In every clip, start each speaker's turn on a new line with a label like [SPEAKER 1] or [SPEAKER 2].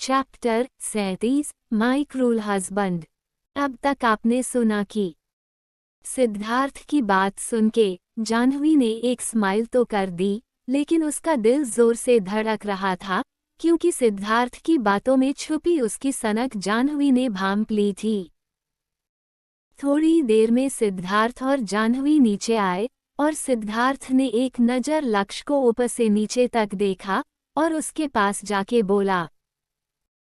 [SPEAKER 1] Chapter 37 माई cruel husband. अब तक आपने सुना कि सिद्धार्थ की बात सुन के जाह्नवी ने एक स्माइल तो कर दी, लेकिन उसका दिल जोर से धड़क रहा था, क्योंकि सिद्धार्थ की बातों में छुपी उसकी सनक जाह्नवी ने भांप ली थी। थोड़ी देर में सिद्धार्थ और जाह्नवी नीचे आए और सिद्धार्थ ने एक नज़र लक्ष्य को ऊपर से नीचे तक देखा और उसके पास जाके बोला,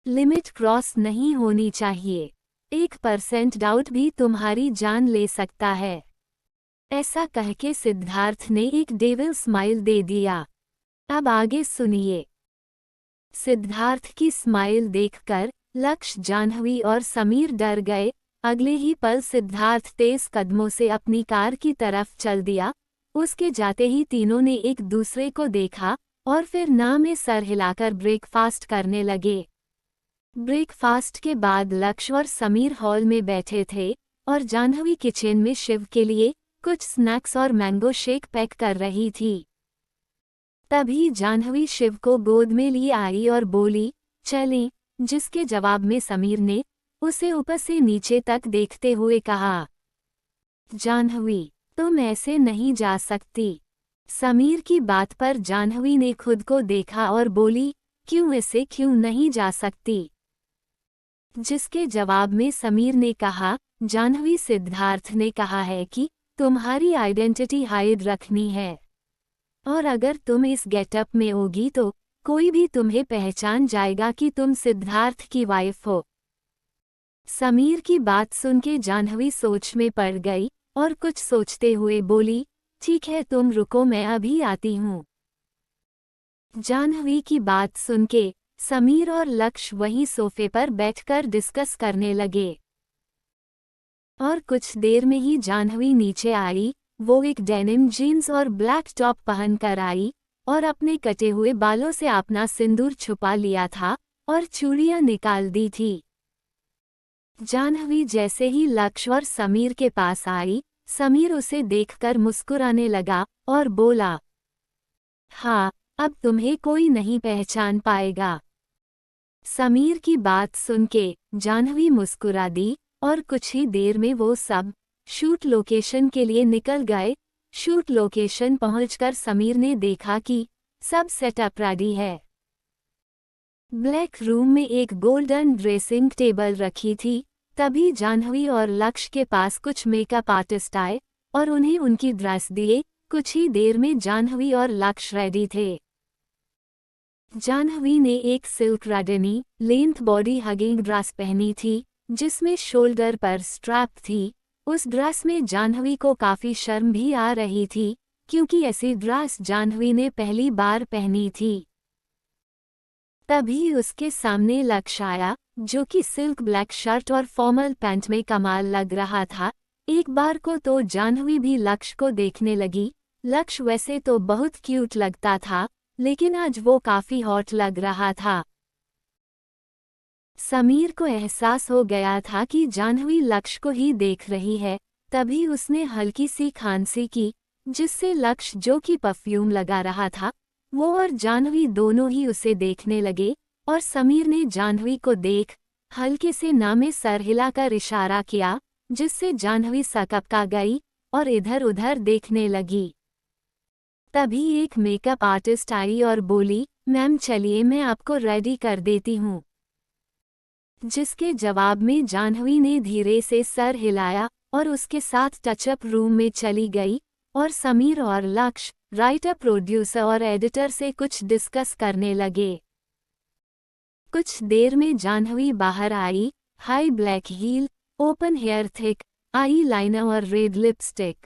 [SPEAKER 1] लिमिट क्रॉस नहीं होनी चाहिए। 1% डाउट भी तुम्हारी जान ले सकता है। ऐसा कह के सिद्धार्थ ने एक डेविल स्माइल दे दिया। अब आगे सुनिए। सिद्धार्थ की स्माइल देखकर लक्ष्य, जाह्नवी और समीर डर गए। अगले ही पल सिद्धार्थ तेज कदमों से अपनी कार की तरफ चल दिया। उसके जाते ही तीनों ने एक दूसरे को देखा और फिर ना में सर हिलाकर ब्रेकफास्ट करने लगे। ब्रेकफास्ट के बाद लक्ष्य और समीर हॉल में बैठे थे और जाह्नवी किचन में शिव के लिए कुछ स्नैक्स और मैंगो शेक पैक कर रही थी। तभी जाह्नवी शिव को गोद में लिए आई और बोली, चलें, जिसके जवाब में समीर ने उसे ऊपर से नीचे तक देखते हुए कहा, जाह्नवी, तुम ऐसे नहीं जा सकती। समीर की बात पर जाह्नवी ने खुद को देखा और बोली, क्यों ऐसे क्यों नहीं जा सकती? जिसके जवाब में समीर ने कहा, जाह्नवी, सिद्धार्थ ने कहा है कि तुम्हारी आइडेंटिटी हाइड रखनी है, और अगर तुम इस गेटअप में होगी तो कोई भी तुम्हें पहचान जाएगा कि तुम सिद्धार्थ की वाइफ हो। समीर की बात सुन के जाह्नवी सोच में पड़ गई और कुछ सोचते हुए बोली, ठीक है, तुम रुको, मैं अभी आती हूँ। जाह्नवी की बात सुन के समीर और लक्ष्य वहीं सोफे पर बैठकर डिस्कस करने लगे। और कुछ देर में ही जाह्नवी नीचे आई। वो एक डेनिम जीन्स और ब्लैक टॉप पहन कर आई और अपने कटे हुए बालों से अपना सिंदूर छुपा लिया था और चूड़ियां निकाल दी थी। जाह्नवी जैसे ही लक्ष्य और समीर के पास आई, समीर उसे देखकर मुस्कुराने लगा और बोला, हाँ, अब तुम्हें कोई नहीं पहचान पाएगा। समीर की बात सुन के जाह्नवी मुस्कुरा दी और कुछ ही देर में वो सब शूट लोकेशन के लिए निकल गए। शूट लोकेशन पहुंचकर समीर ने देखा कि सब सेटअप रेडी है। ब्लैक रूम में एक गोल्डन ड्रेसिंग टेबल रखी थी। तभी जाह्नवी और लक्ष्य के पास कुछ मेकअप आर्टिस्ट आए और उन्हें उनकी ड्रेस दिए। कुछ ही देर में जाह्नवी और लक्ष्य रेडी थे। जाह्नवी ने एक सिल्क राडनी लेंथ बॉडी हगिंग ड्रेस पहनी थी, जिसमें शोल्डर पर स्ट्रैप थी। उस ड्रेस में जाह्नवी को काफी शर्म भी आ रही थी, क्योंकि ऐसी ड्रेस जाह्नवी ने पहली बार पहनी थी। तभी उसके सामने लक्ष्य आया, जो कि सिल्क ब्लैक शर्ट और फॉर्मल पैंट में कमाल लग रहा था। एक बार को तो जाह्नवी भी लक्ष्य को देखने लगी। लक्ष्य वैसे तो बहुत क्यूट लगता था, लेकिन आज वो काफी हॉट लग रहा था। समीर को एहसास हो गया था कि जाह्नवी लक्ष्य को ही देख रही है। तभी उसने हल्की सी खांसी की, जिससे लक्ष्य, जो कि परफ्यूम लगा रहा था, वो और जाह्नवी दोनों ही उसे देखने लगे। और समीर ने जाह्नवी को देख हल्के से ना में सर हिलाकर इशारा किया, जिससे जाह्नवी सकपका गई और इधर उधर देखने लगी। तभी एक मेकअप आर्टिस्ट आई और बोली, मैम चलिए, मैं आपको रेडी कर देती हूँ। जिसके जवाब में जाह्नवी ने धीरे से सर हिलाया और उसके साथ टचअप रूम में चली गई और समीर और लक्ष्य राइटर, प्रोड्यूसर और एडिटर से कुछ डिस्कस करने लगे। कुछ देर में जाह्नवी बाहर आई। High black heel, open hair, thick eyeliner और रेड लिपस्टिक।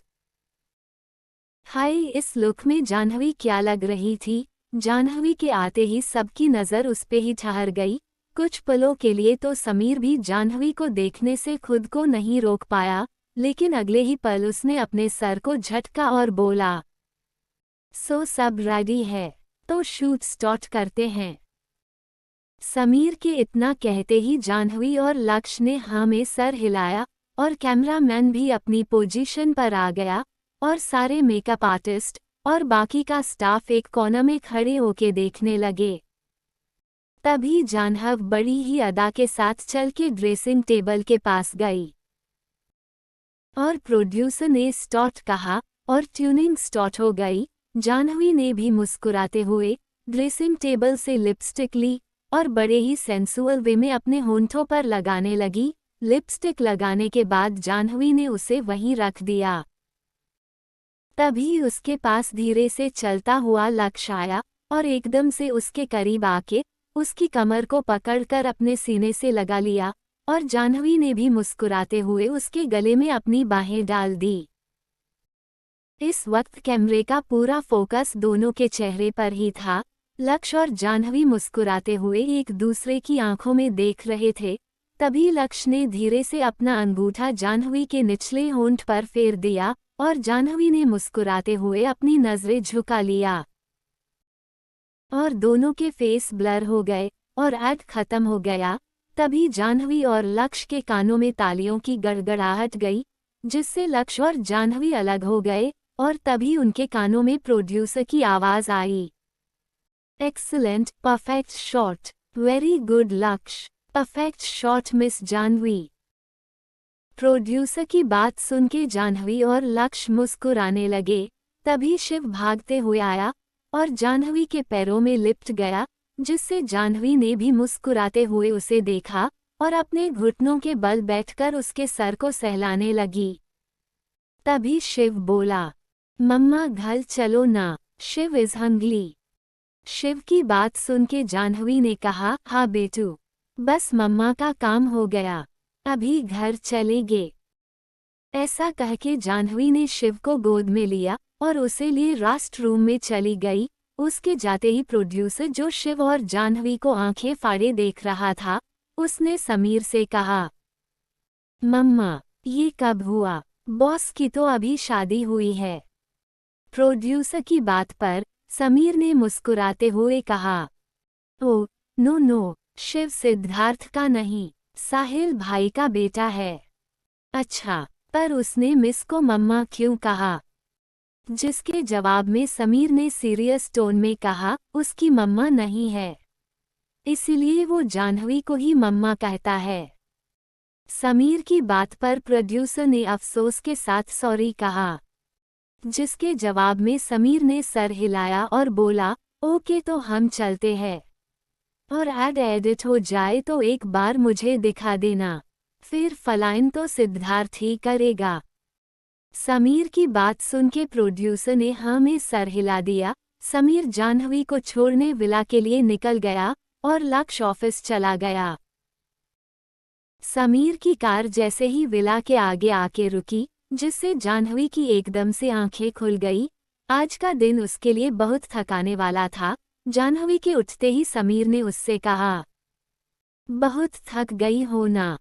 [SPEAKER 1] हाय, इस लुक में जाह्नवी क्या लग रही थी। जाह्नवी के आते ही सबकी नज़र उस पे ही ठहर गई। कुछ पलों के लिए तो समीर भी जाह्नवी को देखने से खुद को नहीं रोक पाया, लेकिन अगले ही पल उसने अपने सर को झटका और बोला, सो सब रेडी है, तो शूट स्टार्ट करते हैं। समीर के इतना कहते ही जाह्नवी और लक्ष्य ने हाँ में सर हिलाया और कैमरामैन भी अपनी पोजीशन पर आ गया और सारे मेकअप आर्टिस्ट और बाकी का स्टाफ एक कोने में खड़े होके देखने लगे। तभी जानहव बड़ी ही अदा के साथ चल के ड्रेसिंग टेबल के पास गई और प्रोड्यूसर ने स्टार्ट कहा और ट्यूनिंग स्टार्ट हो गई। जाह्नवी ने भी मुस्कुराते हुए ड्रेसिंग टेबल से लिपस्टिक ली और बड़े ही सेंसुअल वे में अपने होंठों पर लगाने लगी। लिपस्टिक लगाने के बाद जाह्नवी ने उसे वहीं रख दिया। तभी उसके पास धीरे से चलता हुआ लक्ष्य आया और एकदम से उसके करीब आके उसकी कमर को पकड़कर अपने सीने से लगा लिया और जाह्नवी ने भी मुस्कुराते हुए उसके गले में अपनी बाहें डाल दी। इस वक्त कैमरे का पूरा फोकस दोनों के चेहरे पर ही था। लक्ष्य और जाह्नवी मुस्कुराते हुए एक दूसरे की आंखों में देख रहे थे। तभी लक्ष्य ने धीरे से अपना अंगूठा जाह्नवी के निचले होंठ पर फेर दिया और जाह्नवी ने मुस्कुराते हुए अपनी नजरें झुका लिया और दोनों के फेस ब्लर हो गए और एक्ट खत्म हो गया। तभी जाह्नवी और लक्ष्य के कानों में तालियों की गड़गड़ाहट गई, जिससे लक्ष्य और जाह्नवी अलग हो गए और तभी उनके कानों में प्रोड्यूसर की आवाज आई, excellent, perfect shot, very good Lakshya, perfect shot miss Janhvi. Producer की बात सुन के जाह्नवी और लक्ष्य मुस्कुराने लगे। तभी शिव भागते हुए आया और जाह्नवी के पैरों में लिपट गया, जिससे जाह्नवी ने भी मुस्कुराते हुए उसे देखा और अपने घुटनों के बल बैठकर उसके सर को सहलाने लगी। तभी शिव बोला, मम्मा घर चलो ना, शिव इज हंग्री। शिव की बात सुन के जाह्नवी ने कहा, हाँ बेटू, बस मम्मा का काम हो गया, अभी घर चलेंगे। ऐसा कह के जाह्नवी ने शिव को गोद में लिया और उसे लिए रेस्ट रूम में चली गई। उसके जाते ही प्रोड्यूसर, जो शिव और जाह्नवी को आंखें फाड़े देख रहा था, उसने समीर से कहा, मम्मा ये कब हुआ, बॉस की तो अभी शादी हुई है। प्रोड्यूसर की बात पर समीर ने मुस्कुराते हुए कहा, oh no no, Shiv Siddharth का नहीं, साहिल भाई का बेटा है। अच्छा, पर उसने मिस को मम्मा क्यों कहा? जिसके जवाब में समीर ने सीरियस टोन में कहा, उसकी मम्मा नहीं है, इसलिए वो जाह्नवी को ही मम्मा कहता है। समीर की बात पर प्रोड्यूसर ने अफसोस के साथ सॉरी कहा, जिसके जवाब में समीर ने सर हिलाया और बोला, ओके तो हम चलते हैं, और एड एडिट हो जाए तो एक बार मुझे दिखा देना, फिर फलाइन तो सिद्धार्थ ही करेगा। समीर की बात सुन के प्रोड्यूसर ने हाँ में सर हिला दिया। समीर जाह्नवी को छोड़ने विला के लिए निकल गया और लक्ष्य ऑफिस चला गया। समीर की कार जैसे ही विला के आगे आके रुकी, जिससे जाह्नवी की एकदम से आंखें खुल गई। आज का दिन उसके लिए बहुत थकाने वाला था। जाह्नवी के उठते ही समीर ने उससे कहा, बहुत थक गई हो ना?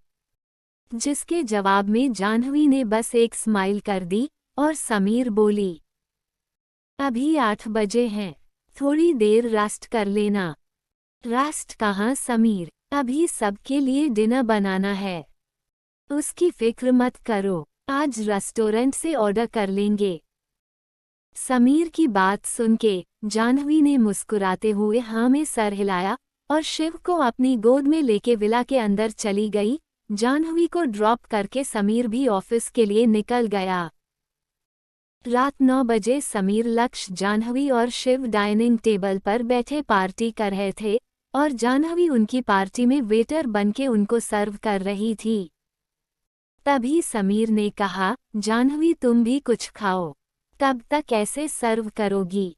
[SPEAKER 1] जिसके जवाब में जाह्नवी ने बस एक स्माइल कर दी और समीर बोली, अभी 8 बजे हैं, थोड़ी देर रेस्ट कर लेना। रेस्ट कहाँ समीर, अभी सबके लिए डिनर बनाना है, उसकी फिक्र मत करो, आज रेस्टोरेंट से ऑर्डर कर लेंगे। समीर की बात सुन के जाह्नवी ने मुस्कुराते हुए हाँ में सर हिलाया और शिव को अपनी गोद में लेके विला के अंदर चली गई। जाह्नवी को ड्रॉप करके समीर भी ऑफिस के लिए निकल गया। रात 9 बजे समीर, लक्ष्य, जाह्नवी और शिव डाइनिंग टेबल पर बैठे पार्टी कर रहे थे और जाह्नवी उनकी पार्टी में वेटर बनके उनको सर्व कर रही थी। तभी समीर ने कहा, जाह्नवी तुम भी कुछ खाओ, तब तक ऐसे सर्व करोगी?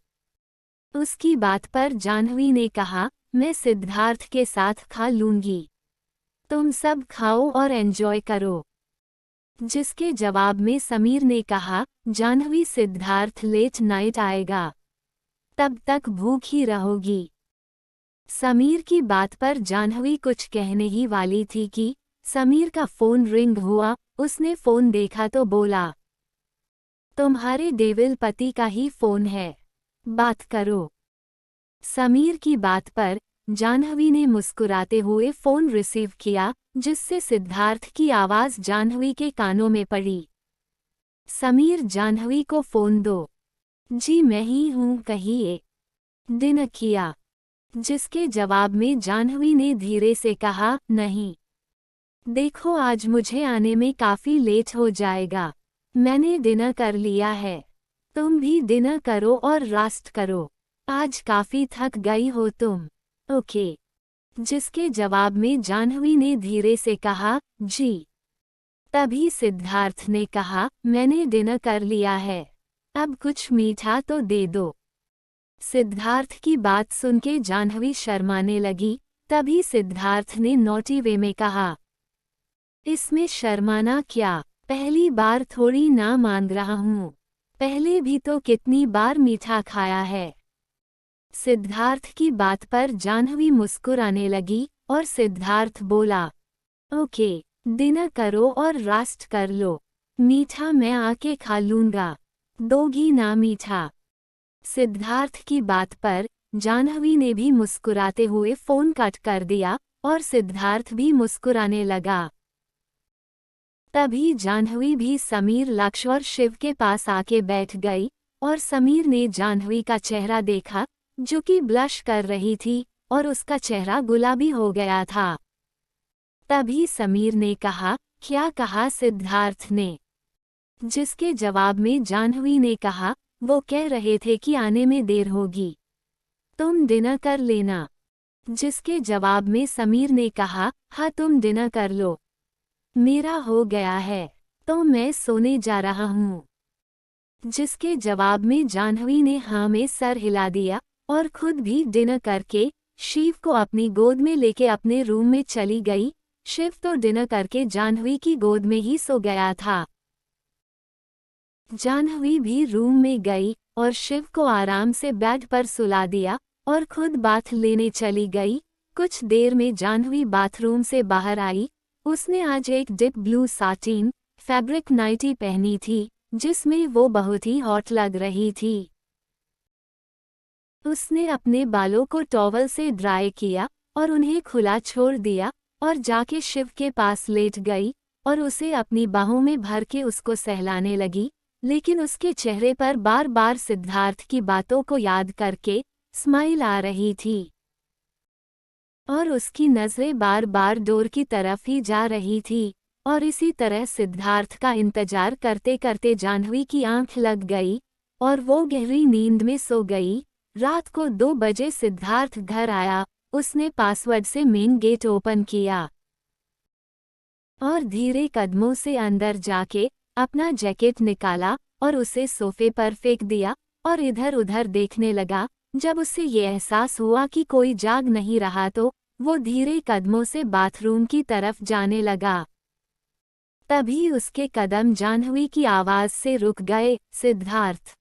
[SPEAKER 1] उसकी बात पर जाह्नवी ने कहा, मैं सिद्धार्थ के साथ खा लूंगी, तुम सब खाओ और एंजॉय करो। जिसके जवाब में समीर ने कहा, जाह्नवी सिद्धार्थ लेट नाइट आएगा, तब तक भूख ही रहोगी। समीर की बात पर जाह्नवी कुछ कहने ही वाली थी कि समीर का फोन रिंग हुआ। उसने फोन देखा तो बोला, तुम्हारे डेविल पति का ही फोन है, बात करो। समीर की बात पर जाह्नवी ने मुस्कुराते हुए फोन रिसीव किया, जिससे सिद्धार्थ की आवाज जाह्नवी के कानों में पड़ी। समीर, जाह्नवी को फोन दो। जी मैं ही हूँ, कहिए। डिनर किया? जिसके जवाब में जाह्नवी ने धीरे से कहा, नहीं। देखो आज मुझे आने में काफ़ी लेट हो जाएगा। मैंने डिनर कर लिया है। तुम भी डिनर करो और रेस्ट करो। आज काफ़ी थक गई हो तुम। ओके। जिसके जवाब में जाह्नवी ने धीरे से कहा, जी। तभी सिद्धार्थ ने कहा, मैंने डिनर कर लिया है। अब कुछ मीठा तो दे दो। सिद्धार्थ की बात सुन के जाह्नवी शर्माने लगी। तभी सिद्धार्थ ने नॉटी वे में कहा, इसमें शर्माना क्या, पहली बार थोड़ी ना मांग रहा हूँ। पहले भी तो कितनी बार मीठा खाया है। सिद्धार्थ की बात पर जाह्नवी मुस्कुराने लगी और सिद्धार्थ बोला, ओके, डिनर करो और रेस्ट कर लो। मीठा मैं आके खा लूंगा। दोगी ना मीठा? सिद्धार्थ की बात पर जाह्नवी ने भी मुस्कुराते हुए फोन कट कर दिया और सिद्धार्थ भी मुस्कुराने लगा। तभी जाह्नवी भी समीर, लक्ष्य और शिव के पास आके बैठ गई और समीर ने जाह्नवी का चेहरा देखा जो कि ब्लश कर रही थी और उसका चेहरा गुलाबी हो गया था। तभी समीर ने कहा, क्या कहा सिद्धार्थ ने? जिसके जवाब में जाह्नवी ने कहा, वो कह रहे थे कि आने में देर होगी, तुम डिनर कर लेना। जिसके जवाब में समीर ने कहा, हाँ तुम डिनर कर लो, मेरा हो गया है तो मैं सोने जा रहा हूँ। जिसके जवाब में जाह्नवी ने हाँ में सर हिला दिया और खुद भी डिनर करके शिव को अपनी गोद में लेके अपने रूम में चली गई। शिव तो डिनर करके जाह्नवी की गोद में ही सो गया था। जाह्नवी भी रूम में गई और शिव को आराम से बेड पर सुला दिया और खुद बाथ लेने चली गई। कुछ देर में जाह्नवी बाथरूम से बाहर आई। उसने आज एक deep blue satin fabric nighty पहनी थी जिसमें वो बहुत ही हॉट लग रही थी। उसने अपने बालों को टॉवल से ड्राई किया और उन्हें खुला छोड़ दिया और जाके शिव के पास लेट गई और उसे अपनी बाहों में भर के उसको सहलाने लगी। लेकिन उसके चेहरे पर बार बार सिद्धार्थ की बातों को याद करके स्माइल आ रही थी और उसकी नज़रें बार बार डोर की तरफ ही जा रही थी। और इसी तरह सिद्धार्थ का इंतजार करते करते जाह्नवी की आंख लग गई और वो गहरी नींद में सो गई। रात को 2 बजे सिद्धार्थ घर आया। उसने पासवर्ड से मेन गेट ओपन किया और धीरे कदमों से अंदर जाके अपना जैकेट निकाला और उसे सोफे पर फेंक दिया और इधर उधर देखने लगा। जब उसे ये एहसास हुआ कि कोई जाग नहीं रहा तो वो धीरे कदमों से बाथरूम की तरफ जाने लगा। तभी उसके कदम जाह्नवी की आवाज से रुक गए। सिद्धार्थ।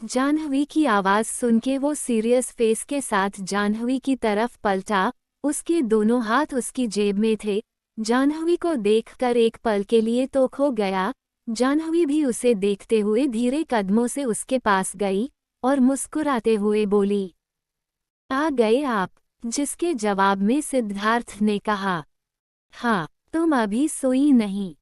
[SPEAKER 1] जाह्नवी की आवाज सुन के वो सीरियस फेस के साथ जाह्नवी की तरफ पलटा। उसके दोनों हाथ उसकी जेब में थे। जाह्नवी को देखकर एक पल के लिए तो खो गया। जाह्नवी भी उसे देखते हुए धीरे कदमों से उसके पास गई और मुस्कुराते हुए बोली, आ गए आप? जिसके जवाब में सिद्धार्थ ने कहा, हाँ, तुम अभी सोई नहीं?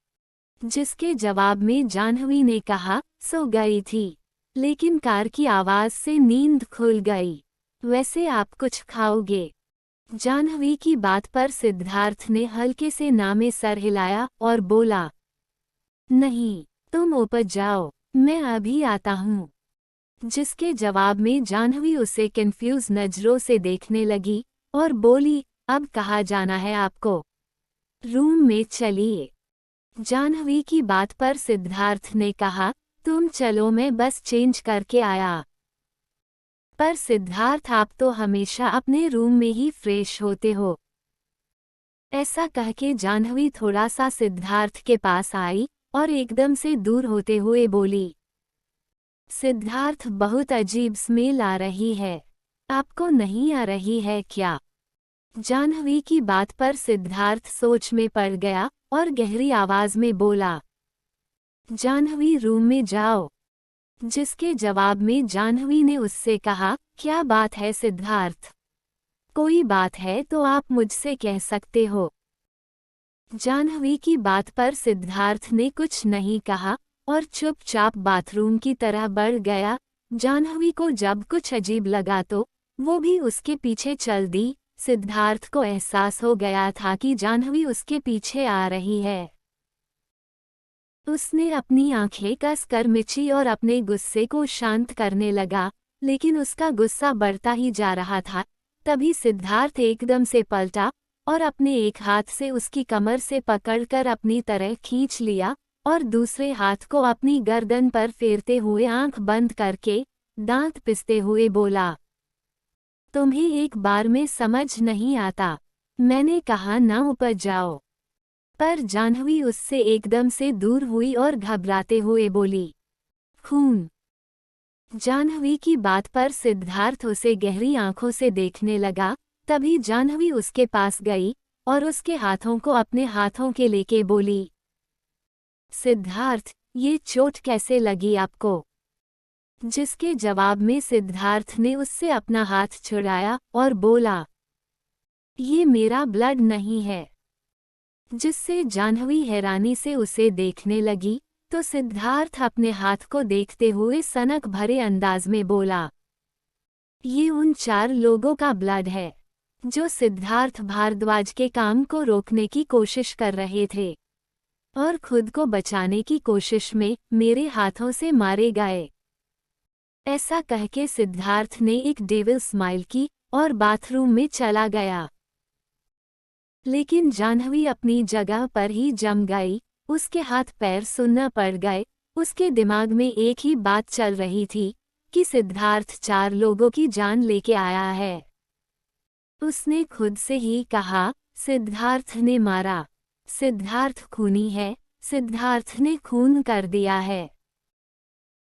[SPEAKER 1] जिसके जवाब में जाह्नवी ने कहा, सो गई थी, लेकिन कार की आवाज से नींद खुल गई। वैसे आप कुछ खाओगे? जाह्नवी की बात पर सिद्धार्थ ने हल्के से ना में सर हिलाया और बोला, नहीं, तुम ऊपर जाओ, मैं अभी आता हूँ। जिसके जवाब में जाह्नवी उसे कंफ्यूज नजरों से देखने लगी और बोली, अब कहाँ जाना है आपको? रूम में चलिए। जाह्नवी की बात पर सिद्धार्थ ने कहा, तुम चलो, मैं बस चेंज करके आया। पर सिद्धार्थ, आप तो हमेशा अपने रूम में ही फ्रेश होते हो। ऐसा कह के जाह्नवी थोड़ा सा सिद्धार्थ के पास आई और एकदम से दूर होते हुए बोली, सिद्धार्थ, बहुत अजीब स्मेल आ रही है, आपको नहीं आ रही है क्या? जाह्नवी की बात पर सिद्धार्थ सोच में पड़ गया और गहरी आवाज में बोला, जाह्नवी रूम में जाओ। जिसके जवाब में जाह्नवी ने उससे कहा, क्या बात है सिद्धार्थ? कोई बात है तो आप मुझसे कह सकते हो। जाह्नवी की बात पर सिद्धार्थ ने कुछ नहीं कहा और चुपचाप बाथरूम की तरह बढ़ गया। जाह्नवी को जब कुछ अजीब लगा तो वो भी उसके पीछे चल दी। सिद्धार्थ को एहसास हो गया था कि जाह्नवी उसके पीछे आ रही है। उसने अपनी आंखें कसकर मिची और अपने गुस्से को शांत करने लगा, लेकिन उसका गुस्सा बढ़ता ही जा रहा था। तभी सिद्धार्थ एकदम से पलटा और अपने एक हाथ से उसकी कमर से पकड़कर अपनी तरह खींच लिया और दूसरे हाथ को अपनी गर्दन पर फेरते हुए आंख बंद करके दांत पिसते हुए बोला, तुम्हें एक बार में समझ नहीं आता? मैंने कहा ना उपज जाओ। पर जाह्नवी उससे एकदम से दूर हुई और घबराते हुए बोली, खून। जाह्नवी की बात पर सिद्धार्थ उसे गहरी आंखों से देखने लगा। तभी जाह्नवी उसके पास गई और उसके हाथों को अपने हाथों के लेके बोली, सिद्धार्थ, ये चोट कैसे लगी आपको? जिसके जवाब में सिद्धार्थ ने उससे अपना हाथ छुड़ाया और बोला, ये मेरा ब्लड नहीं है। जिससे जाह्नवी हैरानी से उसे देखने लगी, तो सिद्धार्थ अपने हाथ को देखते हुए सनक भरे अंदाज में बोला, ये उन 4 लोगों का ब्लड है जो सिद्धार्थ भारद्वाज के काम को रोकने की कोशिश कर रहे थे और खुद को बचाने की कोशिश में मेरे हाथों से मारे गए। ऐसा कहके सिद्धार्थ ने एक डेविल स्माइल की और बाथरूम में चला गया। लेकिन जाह्नवी अपनी जगह पर ही जम गई। उसके हाथ पैर सुन्न पड़ गए। उसके दिमाग में एक ही बात चल रही थी कि सिद्धार्थ 4 लोगों की जान लेके आया है। उसने खुद से ही कहा, सिद्धार्थ ने मारा, सिद्धार्थ खूनी है, सिद्धार्थ ने खून कर दिया है।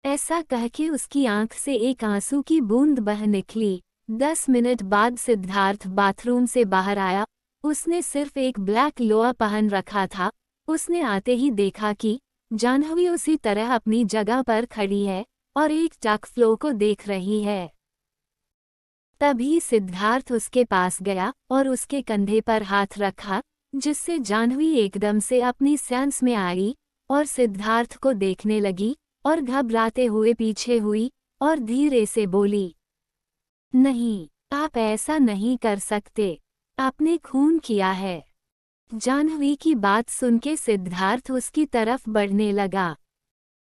[SPEAKER 1] ऐसा कहके उसकी आंख से एक आंसू की बूंद बह निकली। 10 मिनट बाद सिद्धार्थ बाथरूम से बाहर आया। उसने सिर्फ एक ब्लैक लोअर पहन रखा था। उसने आते ही देखा कि जाह्नवी उसी तरह अपनी जगह पर खड़ी है और एक टक फ्लो को देख रही है। तभी सिद्धार्थ उसके पास गया और उसके कंधे पर हाथ रखा, जिससे जाह्नवी एकदम से अपनी सेंस में आई और सिद्धार्थ को देखने लगी और घबराते हुए पीछे हुई और धीरे से बोली, नहीं, आप ऐसा नहीं कर सकते, आपने खून किया है। जाह्नवी की बात सुनके सिद्धार्थ उसकी तरफ बढ़ने लगा।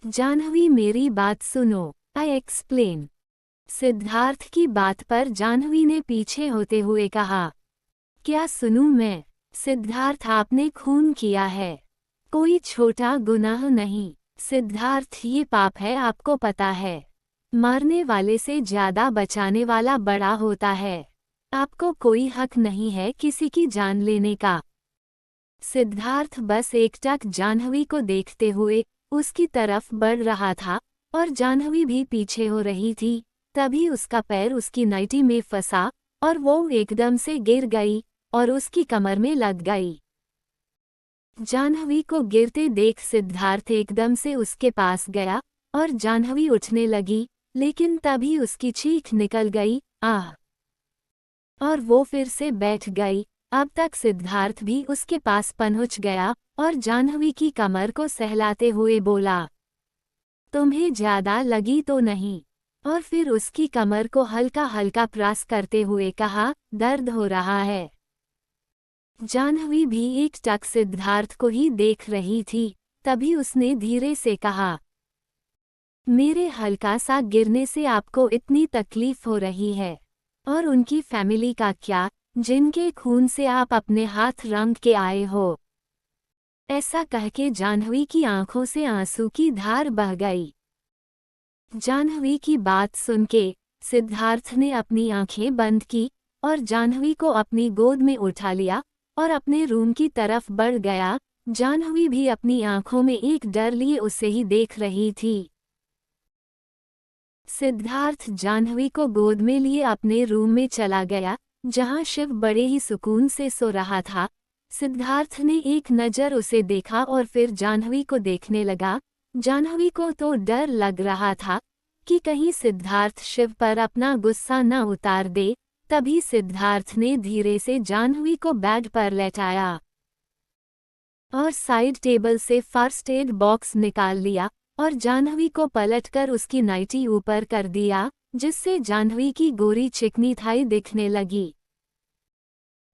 [SPEAKER 1] जाह्नवी, मेरी बात सुनो, आई एक्सप्लेन। सिद्धार्थ की बात पर जाह्नवी ने पीछे होते हुए कहा, क्या सुनूं मैं? सिद्धार्थ, आपने खून किया है, कोई छोटा गुनाह नहीं। सिद्धार्थ, ये पाप है, आपको पता है। मारने वाले से ज्यादा बचाने वाला बड़ा होता है। आपको कोई हक नहीं है किसी की जान लेने का। सिद्धार्थ बस एकटक जाह्नवी को देखते हुए उसकी तरफ बढ़ रहा था और जाह्नवी भी पीछे हो रही थी। तभी उसका पैर उसकी नाइटी में फंसा और वो एकदम से गिर गई और उसकी कमर में लग गई। जाह्नवी को गिरते देख सिद्धार्थ एकदम से उसके पास गया और जाह्नवी उठने लगी, लेकिन तभी उसकी चीख निकल गई, आह! और वो फिर से बैठ गई। अब तक सिद्धार्थ भी उसके पास पहुंच गया और जाह्नवी की कमर को सहलाते हुए बोला, तुम्हें ज्यादा लगी तो नहीं? और फिर उसकी कमर को हल्का हल्का प्रेस करते हुए कहा, दर्द हो रहा है। जाह्नवी भी एकटक सिद्धार्थ को ही देख रही थी। तभी उसने धीरे से कहा, मेरे हल्का सा गिरने से आपको इतनी तकलीफ हो रही है, और उनकी फैमिली का क्या, जिनके खून से आप अपने हाथ रंग के आए हो? ऐसा कहके जाह्नवी की आंखों से आंसू की धार बह गई। जाह्नवी की बात सुनके सिद्धार्थ ने अपनी आंखें बंद की और जाह्नवी को अपनी गोद में उठा लिया और अपने रूम की तरफ बढ़ गया। जाह्नवी भी अपनी आंखों में एक डर लिए उसे ही देख रही थी। सिद्धार्थ जाह्नवी को गोद में लिए अपने रूम में चला गया, जहां शिव बड़े ही सुकून से सो रहा था। सिद्धार्थ ने एक नज़र उसे देखा और फिर जाह्नवी को देखने लगा। जाह्नवी को तो डर लग रहा था कि कहीं सिद्धार्थ शिव पर अपना गुस्सा न उतार दे। तभी सिद्धार्थ ने धीरे से जाह्नवी को बेड पर लेटाया और साइड टेबल से फर्स्ट एड बॉक्स निकाल लिया और जाह्नवी को पलटकर उसकी नाइटी ऊपर कर दिया जिससे जाह्नवी की गोरी चिकनी थाई दिखने लगी।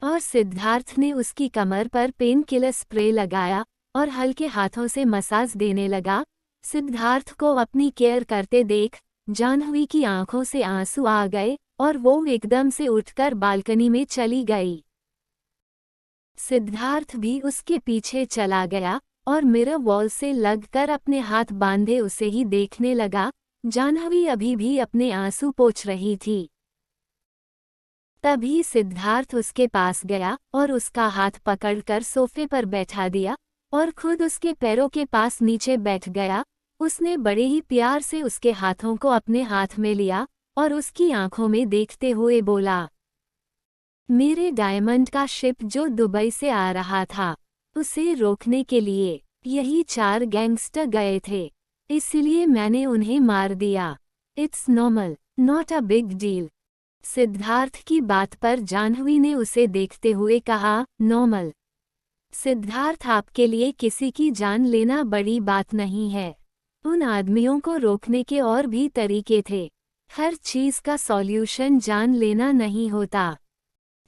[SPEAKER 1] और सिद्धार्थ ने उसकी कमर पर पेन किलर स्प्रे लगाया और हल्के हाथों से मसाज देने लगा। सिद्धार्थ को अपनी केयर करते देख जाह्नवी की आंखों से आंसू आ गए और वो एकदम से उठकर बालकनी में चली गई। सिद्धार्थ भी उसके पीछे चला गया और मिरर वॉल से लगकर अपने हाथ बांधे उसे ही देखने लगा। जाह्नवी अभी भी अपने आंसू पोंछ रही थी। तभी सिद्धार्थ उसके पास गया और उसका हाथ पकड़कर सोफे पर बैठा दिया और खुद उसके पैरों के पास नीचे बैठ गया। उसने बड़े ही प्यार से उसके हाथों को अपने हाथ में लिया और उसकी आंखों में देखते हुए बोला, मेरे डायमंड का शिप जो दुबई से आ रहा था, उसे रोकने के लिए यही 4 गैंगस्टर गए थे, इसलिए मैंने उन्हें मार दिया। It's normal, not a big deal. Siddharth की बात पर जाह्नवी ने उसे देखते हुए कहा, नॉर्मल? सिद्धार्थ, आपके लिए किसी की जान लेना बड़ी बात नहीं है। उन आदमियों को रोकने के और भी तरीके थे। हर चीज का सॉल्यूशन जान लेना नहीं होता।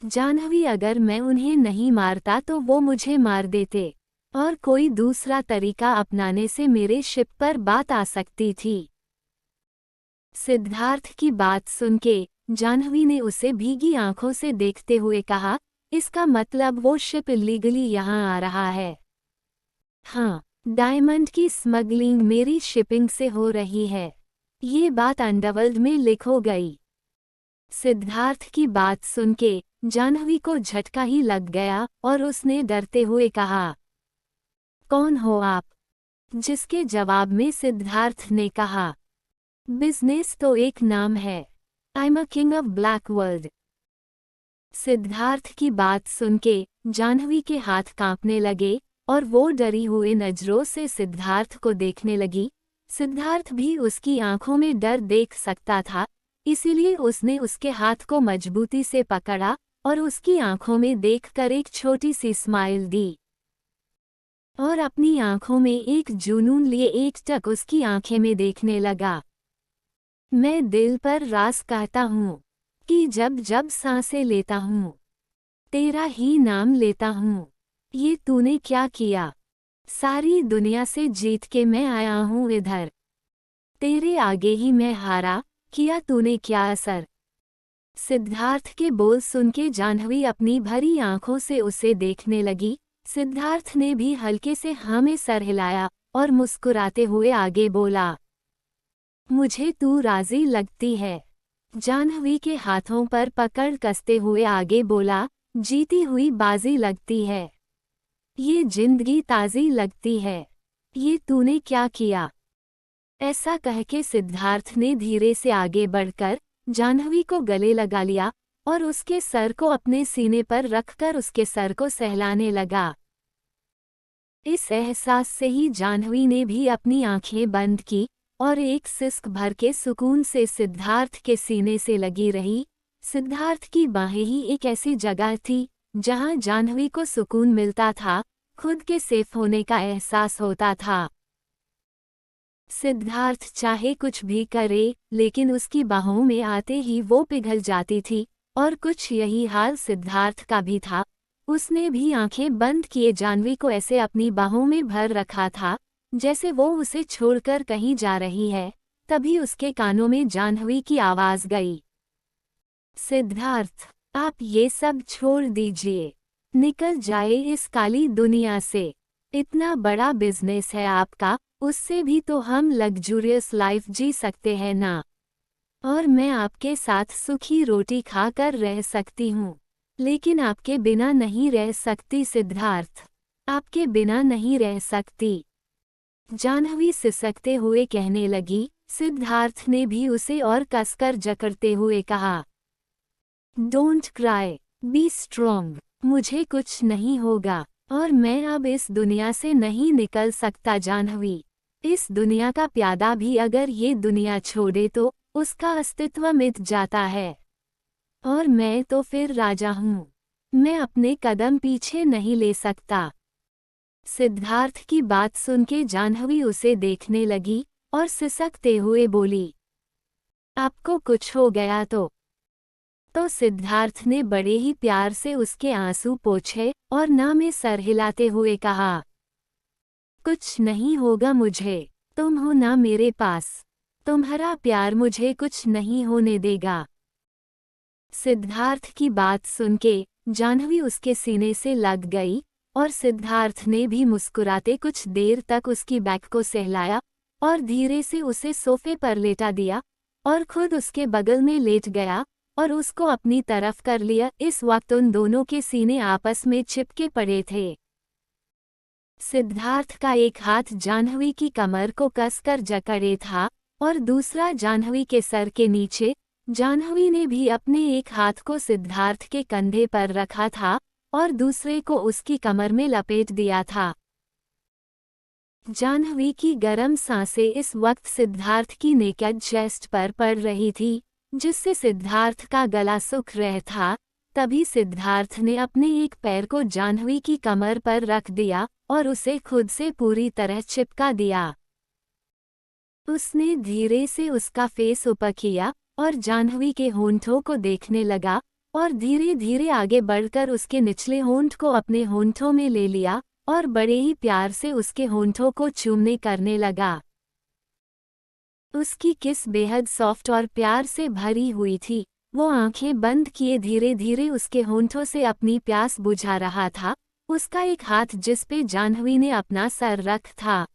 [SPEAKER 1] जाह्नवी, अगर मैं उन्हें नहीं मारता तो वो मुझे मार देते और कोई दूसरा तरीका अपनाने से मेरे शिप पर बात आ सकती थी। सिद्धार्थ की बात सुन के जाह्नवी ने उसे भीगी आंखों से देखते हुए कहा, इसका मतलब वो शिप इलीगली यहाँ आ रहा है? हाँ, डायमंड की स्मगलिंग मेरी शिपिंग से हो रही है। ये बात अंडरवर्ल्ड में लीक हो गई। सिद्धार्थ की बात सुन के जाह्नवी को झटका ही लग गया और उसने डरते हुए कहा, कौन हो आप? जिसके जवाब में सिद्धार्थ ने कहा, बिजनेस तो एक नाम है। I am a king of black world. Siddharth की बात सुन के जाह्नवी के हाथ कांपने लगे और वो डरी हुई नजरों से सिद्धार्थ को देखने लगी। सिद्धार्थ भी उसकी आंखों में डर देख सकता था, इसीलिए उसने उसके हाथ को मजबूती से पकड़ा और उसकी आंखों में देखकर एक छोटी सी स्माइल दी और अपनी आंखों में एक जुनून लिए एकटक उसकी आंखें में देखने लगा। मैं दिल पर राज कहता हूँ कि जब जब सांसें लेता हूँ तेरा ही नाम लेता हूँ। ये तूने क्या किया? सारी दुनिया से जीत के मैं आया हूँ इधर, तेरे आगे ही मैं हारा, किया तूने क्या असर? सिद्धार्थ के बोल सुन के जाह्नवी अपनी भरी आंखों से उसे देखने लगी। सिद्धार्थ ने भी हल्के से हाँ में सर हिलाया और मुस्कुराते हुए आगे बोला, मुझे तू राजी लगती है। जाह्नवी के हाथों पर पकड़ कसते हुए आगे बोला, जीती हुई बाजी लगती है। ये जिंदगी ताज़ी लगती है। ये तूने क्या किया? ऐसा कह के सिद्धार्थ ने धीरे से आगे बढ़कर जाह्नवी को गले लगा लिया और उसके सर को अपने सीने पर रखकर उसके सर को सहलाने लगा। इस एहसास से ही जाह्नवी ने भी अपनी आंखें बंद की और एक सिसक भर के सुकून से सिद्धार्थ के सीने से लगी रही। सिद्धार्थ की बाहें ही एक ऐसी जगह थी जहां जाह्नवी को सुकून मिलता था, खुद के सेफ होने का एहसास होता था। सिद्धार्थ चाहे कुछ भी करे, लेकिन उसकी बाहों में आते ही वो पिघल जाती थी और कुछ यही हाल सिद्धार्थ का भी था। उसने भी आंखें बंद किए जाह्नवी को ऐसे अपनी बाहों में भर रखा था जैसे वो उसे छोड़कर कहीं जा रही है। तभी उसके कानों में जाह्नवी की आवाज गई, सिद्धार्थ, आप ये सब छोड़ दीजिए, निकल जाए इस काली दुनिया से। इतना बड़ा बिजनेस है आपका, उससे भी तो हम लग्जूरियस लाइफ जी सकते हैं ना। और मैं आपके साथ सूखी रोटी खाकर रह सकती हूँ, लेकिन आपके बिना नहीं रह सकती सिद्धार्थ, आपके बिना नहीं रह सकती। जाह्नवी सिसकते हुए कहने लगी। सिद्धार्थ ने भी उसे और कसकर जकड़ते हुए कहा, डोंट क्राई, बी स्ट्रॉन्ग, मुझे कुछ नहीं होगा और मैं अब इस दुनिया से नहीं निकल सकता जाह्नवी। इस दुनिया का प्यादा भी अगर ये दुनिया छोड़े तो उसका अस्तित्व मिट जाता है और मैं तो फिर राजा हूँ, मैं अपने कदम पीछे नहीं ले सकता। सिद्धार्थ की बात सुन के जाह्नवी उसे देखने लगी और सिसकते हुए बोली, आपको कुछ हो गया तो सिद्धार्थ ने बड़े ही प्यार से उसके आंसू पोंछे और ना में सर हिलाते हुए कहा, कुछ नहीं होगा मुझे, तुम हो ना मेरे पास, तुम्हारा प्यार मुझे कुछ नहीं होने देगा। सिद्धार्थ की बात सुन के जाह्नवी उसके सीने से लग गई और सिद्धार्थ ने भी मुस्कुराते कुछ देर तक उसकी बैक को सहलाया और धीरे से उसे सोफे पर लेटा दिया और खुद उसके बगल में लेट गया और उसको अपनी तरफ कर लिया। इस वक्त उन दोनों के सीने आपस में चिपके पड़े थे। सिद्धार्थ का एक हाथ जाह्नवी की कमर को कसकर जकड़े था और दूसरा जाह्नवी के सर के नीचे। जाह्नवी ने भी अपने एक हाथ को सिद्धार्थ के कंधे पर रखा था और दूसरे को उसकी कमर में लपेट दिया था। जाह्नवी की गर्म सांसें इस वक्त सिद्धार्थ की नेकेड चेस्ट पर पड़ रही थी, जिससे सिद्धार्थ का गला सूख रहा था। तभी सिद्धार्थ ने अपने एक पैर को जाह्नवी की कमर पर रख दिया और उसे खुद से पूरी तरह चिपका दिया। उसने धीरे से उसका फेस ऊपर किया और जाह्नवी के होंठों को देखने लगा और धीरे धीरे आगे बढ़कर उसके निचले होंठ को अपने होंठों में ले लिया और बड़े ही प्यार से उसके होंठों को चूमने करने लगा। उसकी किस बेहद सॉफ्ट और प्यार से भरी हुई थी। वो आंखें बंद किए धीरे धीरे उसके होंठों से अपनी प्यास बुझा रहा था। उसका एक हाथ जिस पे जाह्नवी ने अपना सर रख था,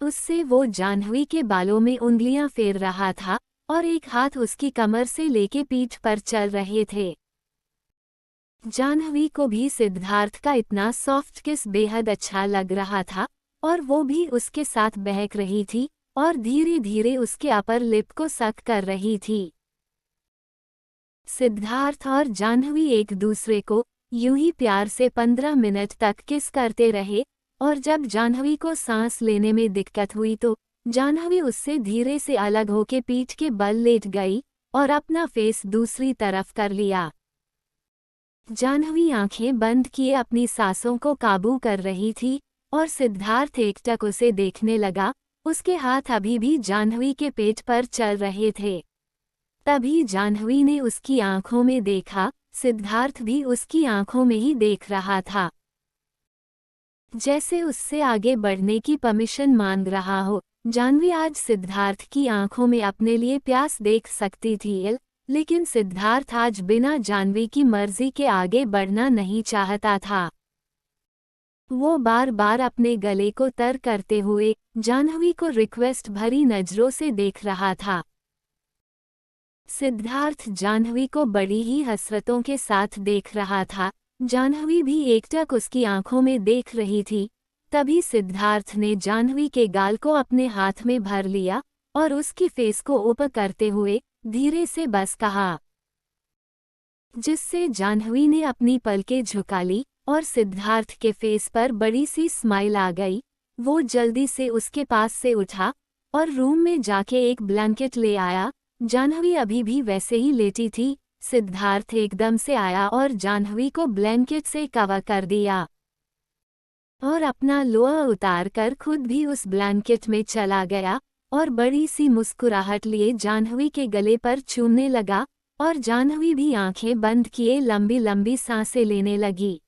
[SPEAKER 1] उससे वो जाह्नवी के बालों में उंगलियां फेर रहा था और एक हाथ उसकी कमर से लेके पीठ पर चल रहे थे। जाह्नवी को भी सिद्धार्थ का इतना सॉफ्ट किस बेहद अच्छा लग रहा था और वो भी उसके साथ बहक रही थी और धीरे धीरे उसके अपर लिप को सक कर रही थी। सिद्धार्थ और जाह्नवी एक दूसरे को यूं ही प्यार से 15 मिनट तक किस करते रहे और जब जाह्नवी को सांस लेने में दिक्कत हुई तो जाह्नवी उससे धीरे से अलग होके पीठ के बल लेट गई और अपना फेस दूसरी तरफ कर लिया। जाह्नवी आंखें बंद किए अपनी सांसों को काबू कर रही थी और सिद्धार्थ एकटक उसे देखने लगा। उसके हाथ अभी भी जाह्नवी के पेट पर चल रहे थे। तभी जाह्नवी ने उसकी आंखों में देखा, सिद्धार्थ भी उसकी आंखों में ही देख रहा था, जैसे उससे आगे बढ़ने की परमिशन मांग रहा हो। जाह्नवी आज सिद्धार्थ की आंखों में अपने लिए प्यास देख सकती थी, लेकिन सिद्धार्थ आज बिना जाह्नवी की मर्जी के आगे बढ़ना नहीं चाहता था। वो बार बार अपने गले को तर करते हुए जाह्नवी को रिक्वेस्ट भरी नजरों से देख रहा था। सिद्धार्थ जाह्नवी को बड़ी ही हसरतों के साथ देख रहा था। जाह्नवी भी एकटक उसकी आंखों में देख रही थी। तभी सिद्धार्थ ने जाह्नवी के गाल को अपने हाथ में भर लिया और उसकी फेस को ऊपर करते हुए धीरे से बस कहा, जिससे जाह्नवी ने अपनी पलकें झुका ली और सिद्धार्थ के फेस पर बड़ी सी स्माइल आ गई। वो जल्दी से उसके पास से उठा और रूम में जाके एक ब्लैंकेट ले आया। जाह्नवी अभी भी वैसे ही लेटी थी। सिद्धार्थ एकदम से आया और जाह्नवी को ब्लैंकेट से कवर कर दिया और अपना लोअर उतार कर खुद भी उस ब्लैंकेट में चला गया और बड़ी सी मुस्कुराहट लिए जाह्नवी के गले पर चूमने लगा और जाह्नवी भी आंखें बंद किए लंबी लंबी सांसें लेने लगी।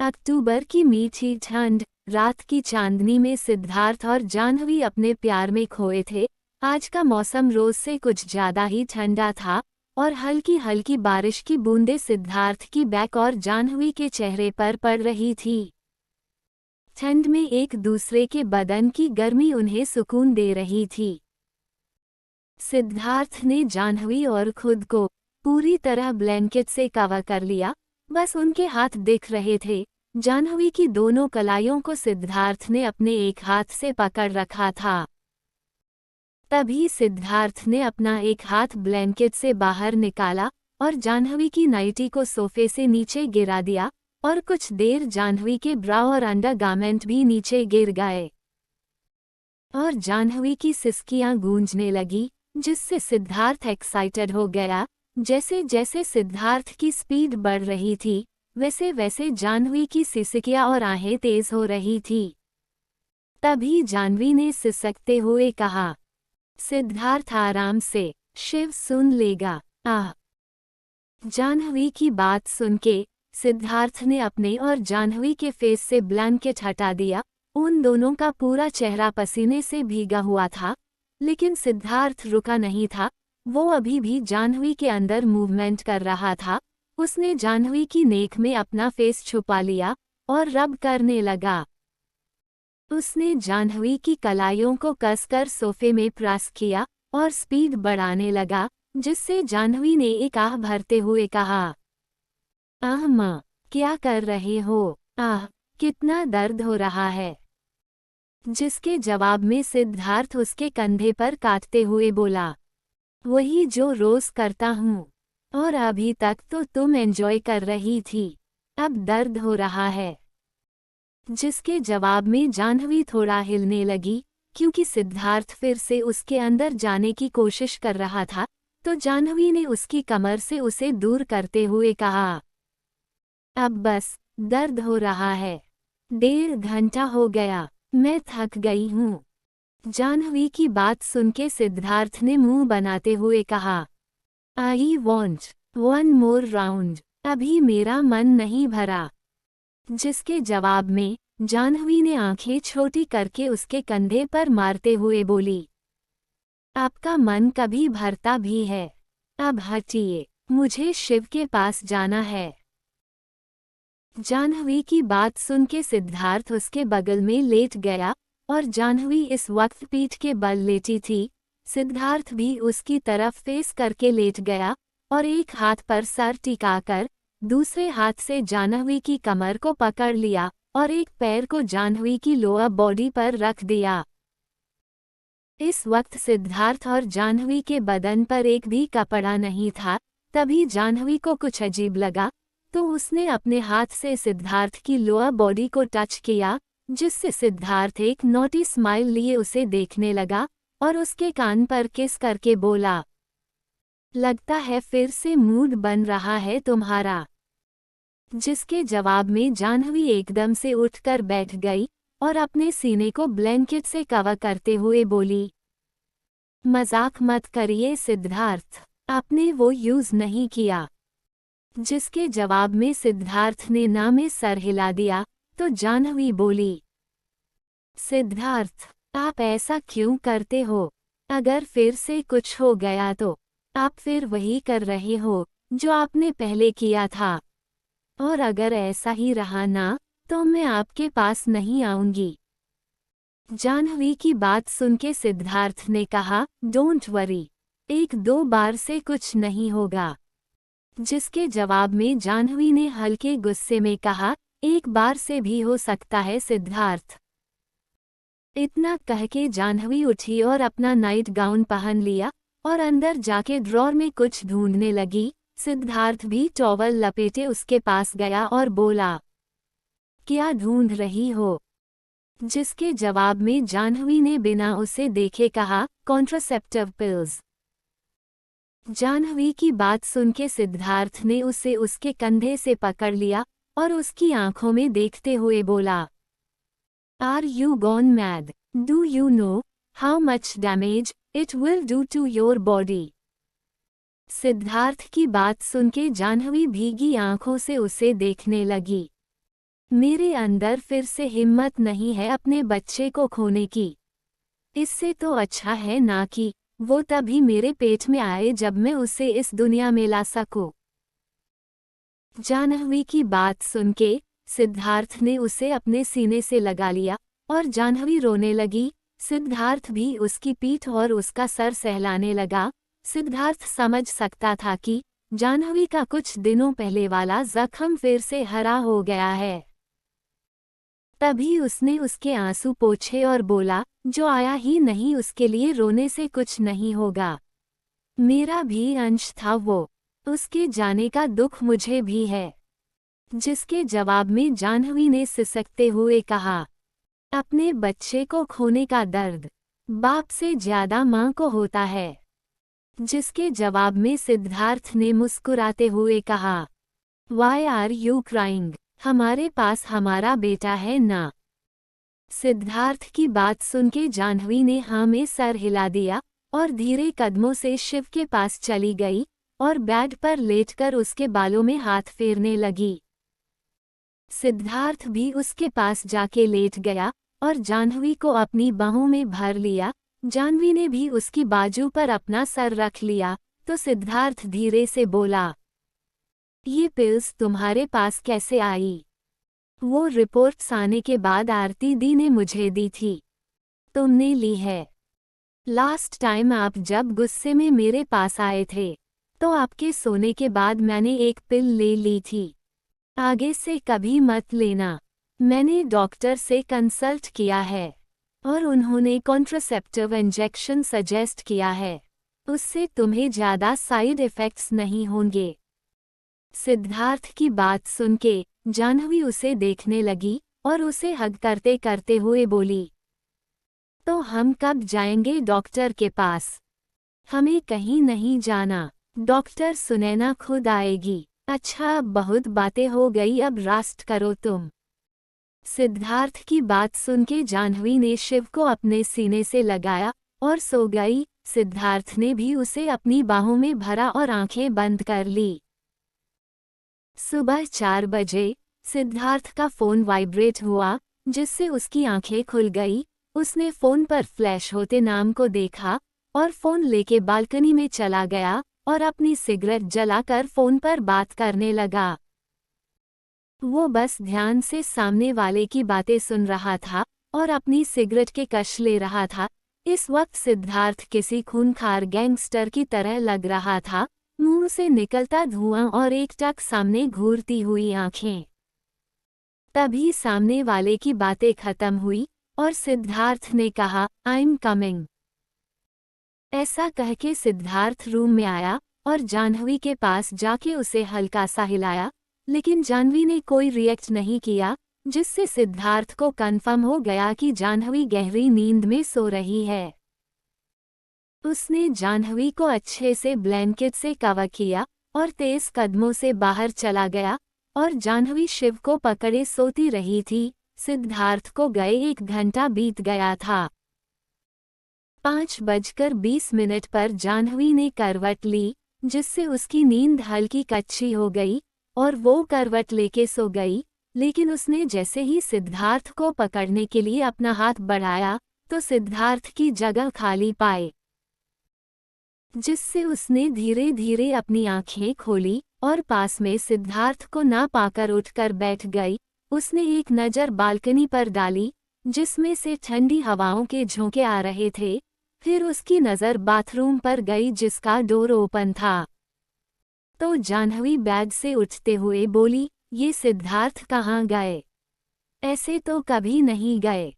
[SPEAKER 1] अक्टूबर की मीठी ठंड रात की चांदनी में सिद्धार्थ और जाह्नवी अपने प्यार में खोए थे। आज का मौसम रोज से कुछ ज्यादा ही ठंडा था और हल्की हल्की बारिश की बूंदें सिद्धार्थ की बैक और जाह्नवी के चेहरे पर पड़ रही थी। ठंड में एक दूसरे के बदन की गर्मी उन्हें सुकून दे रही थी। सिद्धार्थ ने जाह्नवी और खुद को पूरी तरह ब्लैंकेट से कवर कर लिया। बस उनके हाथ दिख रहे थे। जाह्नवी की दोनों कलाइयों को सिद्धार्थ ने अपने एक हाथ से पकड़ रखा था। तभी सिद्धार्थ ने अपना एक हाथ ब्लैंकेट से बाहर निकाला और जाह्नवी की नाइटी को सोफे से नीचे गिरा दिया और कुछ देर जाह्नवी के ब्रा और अंडरगारमेंट भी नीचे गिर गए और जाह्नवी की सिसकियां गूंजने लगी, जिससे सिद्धार्थ एक्साइटेड हो गया। जैसे जैसे सिद्धार्थ की स्पीड बढ़ रही थी वैसे वैसे जाह्नवी की सिसकियां और आहें तेज हो रही थी। तभी जाह्नवी ने सिसकते हुए कहा, सिद्धार्थ आराम से, शिव सुन लेगा। आह। जाह्नवी की बात सुन के सिद्धार्थ ने अपने और जाह्नवी के फेस से ब्लैंकेट हटा दिया। उन दोनों का पूरा चेहरा पसीने से भीगा हुआ था, लेकिन सिद्धार्थ रुका नहीं था। वो अभी भी जाह्नवी के अंदर मूवमेंट कर रहा था। उसने जाह्नवी की नेक में अपना फेस छुपा लिया और रब करने लगा। उसने जाह्नवी की कलाइयों को कसकर सोफे में प्रेस किया और स्पीड बढ़ाने लगा, जिससे जाह्नवी ने एक आह भरते हुए कहा, आह माँ, क्या कर रहे हो? आह, कितना दर्द हो रहा है। जिसके जवाब में सिद्धार्थ उसके कंधे पर काटते हुए बोला, वही जो रोज करता हूँ, और अभी तक तो तुम एंजॉय कर रही थी, अब दर्द हो रहा है। जिसके जवाब में जाह्नवी थोड़ा हिलने लगी, क्योंकि सिद्धार्थ फिर से उसके अंदर जाने की कोशिश कर रहा था। तो जाह्नवी ने उसकी कमर से उसे दूर करते हुए कहा, अब बस, दर्द हो रहा है। 1.5 घंटा हो गया, मैं थक गई हूँ। जाह्नवी की बात सुन के सिद्धार्थ ने मुंह बनाते हुए कहा, आई वॉन्ट 1 मोर राउंड, अभी मेरा मन नहीं भरा। जिसके जवाब में जाह्नवी ने आंखें छोटी करके उसके कंधे पर मारते हुए बोली, आपका मन कभी भरता भी है, अब हटिए, मुझे शिव के पास जाना है। जाह्नवी की बात सुन के सिद्धार्थ उसके बगल में लेट गया और जाह्नवी इस वक्त पीठ के बल लेटी थी। सिद्धार्थ भी उसकी तरफ फेस करके लेट गया और एक हाथ पर सर टिकाकर दूसरे हाथ से जाह्नवी की कमर को पकड़ लिया और एक पैर को जाह्नवी की लोअर बॉडी पर रख दिया। इस वक्त सिद्धार्थ और जाह्नवी के बदन पर एक भी कपड़ा नहीं था। तभी जाह्नवी को कुछ अजीब लगा, तो उसने अपने हाथ से सिद्धार्थ की लोअर बॉडी को टच किया, जिससे सिद्धार्थ एक नॉटी स्माइल लिए उसे देखने लगा और उसके कान पर किस करके बोला, लगता है फिर से मूड बन रहा है तुम्हारा। जिसके जवाब में जाह्नवी एकदम से उठकर बैठ गई और अपने सीने को ब्लैंकेट से कवर करते हुए बोली, मजाक मत करिए सिद्धार्थ, आपने वो यूज नहीं किया। जिसके जवाब में सिद्धार्थ ने ना में सर हिला दिया, तो जाह्नवी बोली, सिद्धार्थ, आप ऐसा क्यों करते हो? अगर फिर से कुछ हो गया तो आप फिर वही कर रहे हो जो आपने पहले किया था, और अगर ऐसा ही रहा ना तो मैं आपके पास नहीं आऊंगी। जाह्नवी की बात सुन के सिद्धार्थ ने कहा, डोंट वरी, 1-2 बार से कुछ नहीं होगा। जिसके जवाब में जाह्नवी ने हल्के गुस्से में कहा, एक बार से भी हो सकता है सिद्धार्थ। इतना कह के जाह्नवी उठी और अपना नाइट गाउन पहन लिया और अंदर जाके ड्रॉर में कुछ ढूंढने लगी। सिद्धार्थ भी टॉवल लपेटे उसके पास गया और बोला, क्या ढूंढ रही हो? जिसके जवाब में जाह्नवी ने बिना उसे देखे कहा, कॉन्ट्रासेप्टिव पिल्स। जाह्नवी की बात सुन के सिद्धार्थ ने उसे उसके कंधे से पकड़ लिया और उसकी आंखों में देखते हुए बोला, are you gone mad? Do you know how much damage it will do to your body? Siddharth की बात सुन के जाह्नवी भीगी आंखों से उसे देखने लगी। मेरे अंदर फिर से हिम्मत नहीं है अपने बच्चे को खोने की। इससे तो अच्छा है ना कि वो तभी मेरे पेट में आए जब मैं उसे इस दुनिया में ला सकूं। जाह्नवी की बात सुन के सिद्धार्थ ने उसे अपने सीने से लगा लिया और जाह्नवी रोने लगी। सिद्धार्थ भी उसकी पीठ और उसका सर सहलाने लगा। सिद्धार्थ समझ सकता था कि जाह्नवी का कुछ दिनों पहले वाला जख्म फिर से हरा हो गया है। तभी उसने उसके आंसू पोंछे और बोला, जो आया ही नहीं उसके लिए रोने से कुछ नहीं होगा। मेरा भी अंश था वो, उसके जाने का दुख मुझे भी है। जिसके जवाब में जाह्नवी ने सिसकते हुए कहा, अपने बच्चे को खोने का दर्द बाप से ज्यादा माँ को होता है। जिसके जवाब में सिद्धार्थ ने मुस्कुराते हुए कहा, वाई आर यू क्राइंग? हमारे पास हमारा बेटा है ना। सिद्धार्थ की बात सुन के जाह्नवी ने हाँ में सर हिला दिया और धीरे कदमों से शिव के पास चली गई और बेड पर लेटकर उसके बालों में हाथ फेरने लगी। सिद्धार्थ भी उसके पास जाके लेट गया और जाह्नवी को अपनी बाहों में भर लिया। जाह्नवी ने भी उसकी बाजू पर अपना सर रख लिया तो सिद्धार्थ धीरे से बोला, ये पिल्स तुम्हारे पास कैसे आई? वो रिपोर्ट्स आने के बाद आरती दी ने मुझे दी थी। तुमने ली है? लास्ट टाइम आप जब गुस्से में मेरे पास आए थे तो आपके सोने के बाद मैंने एक पिल ले ली थी। आगे से कभी मत लेना। मैंने डॉक्टर से कंसल्ट किया है और उन्होंने कॉन्ट्रासेप्टिव इंजेक्शन सजेस्ट किया है। उससे तुम्हें ज़्यादा साइड इफ़ेक्ट्स नहीं होंगे। सिद्धार्थ की बात सुन के जाह्नवी उसे देखने लगी और उसे हग करते करते हुए बोली, तो हम कब जाएंगे डॉक्टर के पास? हमें कहीं नहीं जाना, डॉक्टर सुनैना खुद आएगी। अच्छा अब बहुत बातें हो गई, अब रेस्ट करो तुम। सिद्धार्थ की बात सुन के जाह्नवी ने शिव को अपने सीने से लगाया और सो गई। सिद्धार्थ ने भी उसे अपनी बाहों में भरा और आंखें बंद कर ली। सुबह 4 बजे सिद्धार्थ का फोन वाइब्रेट हुआ जिससे उसकी आंखें खुल गई। उसने फोन पर फ्लैश होते नाम को देखा और फोन लेके बालकनी में चला गया और अपनी सिगरेट जलाकर फोन पर बात करने लगा। वो बस ध्यान से सामने वाले की बातें सुन रहा था और अपनी सिगरेट के कश ले रहा था। इस वक्त सिद्धार्थ किसी खूंखार गैंगस्टर की तरह लग रहा था, मुंह से निकलता धुआं और एकटक सामने घूरती हुई आंखें। तभी सामने वाले की बातें खत्म हुई और सिद्धार्थ ने कहा, आई एम कमिंग। ऐसा कह के सिद्धार्थ रूम में आया और जाह्नवी के पास जाके उसे हल्का सा हिलाया, लेकिन जाह्नवी ने कोई रिएक्ट नहीं किया, जिससे सिद्धार्थ को कन्फर्म हो गया कि जाह्नवी गहरी नींद में सो रही है। उसने जाह्नवी को अच्छे से ब्लैंकेट से कवर किया और तेज कदमों से बाहर चला गया और जाह्नवी शिव को पकड़े सोती रही थी। सिद्धार्थ को गए 1 घंटा बीत गया था। 5:20 पर जाह्नवी ने करवट ली, जिससे उसकी नींद हल्की कच्ची हो गई और वो करवट लेके सो गई। लेकिन उसने जैसे ही सिद्धार्थ को पकड़ने के लिए अपना हाथ बढ़ाया तो सिद्धार्थ की जगह खाली पाए, जिससे उसने धीरे धीरे अपनी आंखें खोली और पास में सिद्धार्थ को ना पाकर उठकर बैठ गई। उसने एक नज़र बालकनी पर डाली जिसमें से ठंडी हवाओं के झोंके आ रहे थे। फिर उसकी नज़र बाथरूम पर गई जिसका डोर ओपन था। तो जाह्नवी बेड से उठते हुए बोली, ये सिद्धार्थ कहाँ गए? ऐसे तो कभी नहीं गए।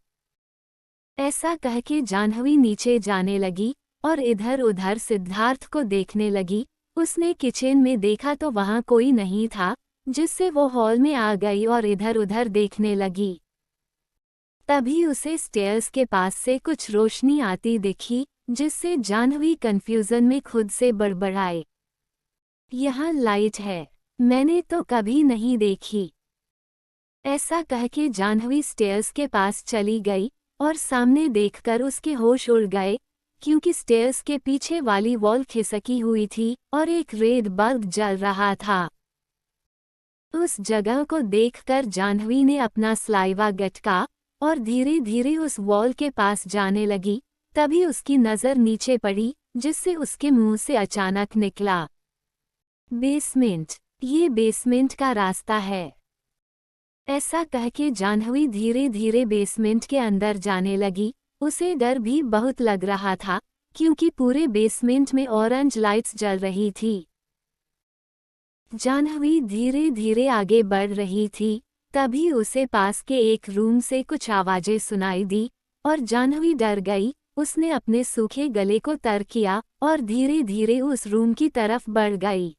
[SPEAKER 1] ऐसा कह के जाह्नवी नीचे जाने लगी और इधर उधर सिद्धार्थ को देखने लगी। उसने किचन में देखा तो वहाँ कोई नहीं था, जिससे वो हॉल में आ गई और इधर उधर देखने लगी। तभी उसे स्टेयर्स के पास से कुछ रोशनी आती दिखी, जिससे जाह्नवी कंफ्यूजन में खुद से बड़बड़ाए, यहाँ लाइट है, मैंने तो कभी नहीं देखी। ऐसा कह के जाह्नवी स्टेयर्स के पास चली गई और सामने देखकर उसके होश उड़ गए, क्योंकि स्टेयर्स के पीछे वाली वॉल खिसकी हुई थी और एक रेड बल्ब जल रहा था। उस जगह को देखकर जाह्नवी ने अपना स्लाइवा गटका और धीरे धीरे उस वॉल के पास जाने लगी। तभी उसकी नज़र नीचे पड़ी, जिससे उसके मुंह से अचानक निकला, बेसमेंट, ये बेसमेंट का रास्ता है। ऐसा कह के जाह्नवी धीरे धीरे बेसमेंट के अंदर जाने लगी। उसे डर भी बहुत लग रहा था, क्योंकि पूरे बेसमेंट में ऑरेंज लाइट्स जल रही थी। जाह्नवी धीरे धीरे आगे बढ़ रही थी, तभी उसे पास के एक रूम से कुछ आवाजें सुनाई दी और जाह्नवी डर गई। उसने अपने सूखे गले को तर किया और धीरे धीरे उस रूम की तरफ बढ़ गई।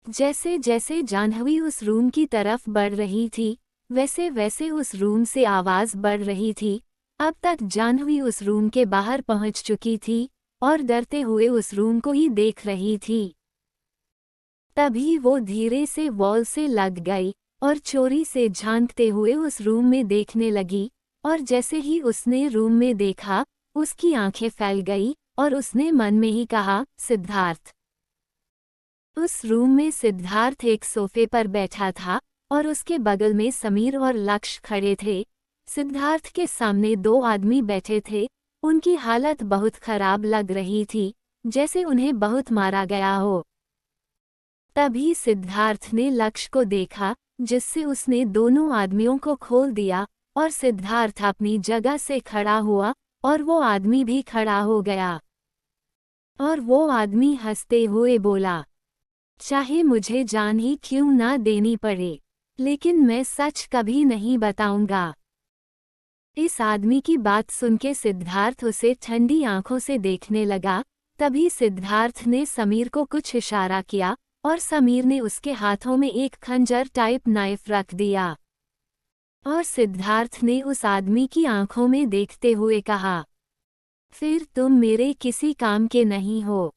[SPEAKER 1] जैसे जैसे जाह्नवी उस रूम की तरफ बढ़ रही थी, वैसे वैसे उस रूम से आवाज बढ़ रही थी। अब तक जाह्नवी उस रूम के बाहर पहुंच चुकी थी और डरते हुए उस रूम को ही देख रही थी। तभी वो धीरे से वॉल से लग गई और चोरी से झांकते हुए उस रूम में देखने लगी, और जैसे ही उसने रूम में देखा, उसकी आंखें फैल गई और उसने मन में ही कहा, सिद्धार्थ। उस रूम में सिद्धार्थ एक सोफे पर बैठा था और उसके बगल में समीर और लक्ष्य खड़े थे। सिद्धार्थ के सामने दो आदमी बैठे थे। उनकी हालत बहुत खराब लग रही थी, जैसे उन्हें बहुत मारा गया हो। तभी सिद्धार्थ ने लक्ष्य को देखा, जिससे उसने दोनों आदमियों को खोल दिया और सिद्धार्थ अपनी जगह से खड़ा हुआ और वो आदमी भी खड़ा हो गया। और वो आदमी हंसते हुए बोला, चाहे मुझे जान ही क्यों ना देनी पड़े, लेकिन मैं सच कभी नहीं बताऊंगा। इस आदमी की बात सुनके सिद्धार्थ उसे ठंडी आंखों से देखने लगा। तभी सिद्धार्थ ने समीर को कुछ इशारा किया और समीर ने उसके हाथों में एक खंजर टाइप नाइफ रख दिया। और सिद्धार्थ ने उस आदमी की आंखों में देखते हुए कहा, फिर तुम मेरे किसी काम के नहीं हो।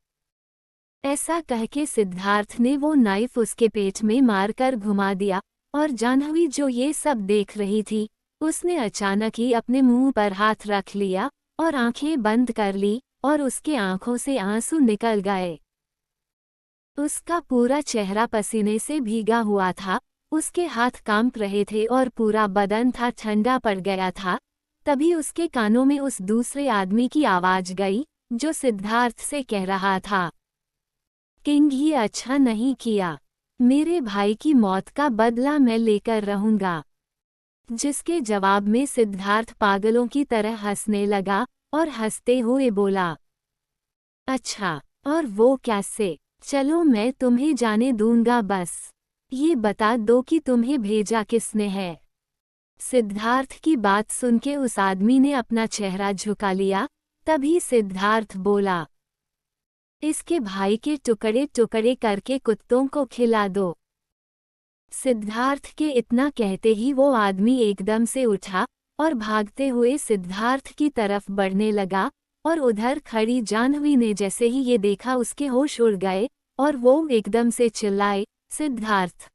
[SPEAKER 1] ऐसा कहके सिद्धार्थ ने वो नाइफ उसके पेट में मारकर घुमा दिया और जाह्नवी जो ये सब देख रही थी, उसने अचानक ही अपने मुंह पर हाथ रख लिया और आंखें बंद कर ली और उसके आंखों से आंसू निकल गए। उसका पूरा चेहरा पसीने से भीगा हुआ था, उसके हाथ कांप रहे थे और पूरा बदन था ठंडा पड़ गया था। तभी उसके कानों में उस दूसरे आदमी की आवाज गई, जो सिद्धार्थ से कह रहा था, किंग ये अच्छा नहीं किया, मेरे भाई की मौत का बदला मैं लेकर रहूंगा। जिसके जवाब में सिद्धार्थ पागलों की तरह हंसने लगा और हंसते हुए बोला, अच्छा, और वो कैसे? चलो मैं तुम्हें जाने दूंगा, बस ये बता दो कि तुम्हें भेजा किसने है। सिद्धार्थ की बात सुनके उस आदमी ने अपना चेहरा झुका लिया। तभी सिद्धार्थ बोला, इसके भाई के टुकड़े टुकड़े करके कुत्तों को खिला दो। सिद्धार्थ के इतना कहते ही वो आदमी एकदम से उठा और भागते हुए सिद्धार्थ की तरफ बढ़ने लगा। और उधर खड़ी जाह्नवी ने जैसे ही ये देखा उसके होश उड़ गए और वो एकदम से चिल्लाए, सिद्धार्थ।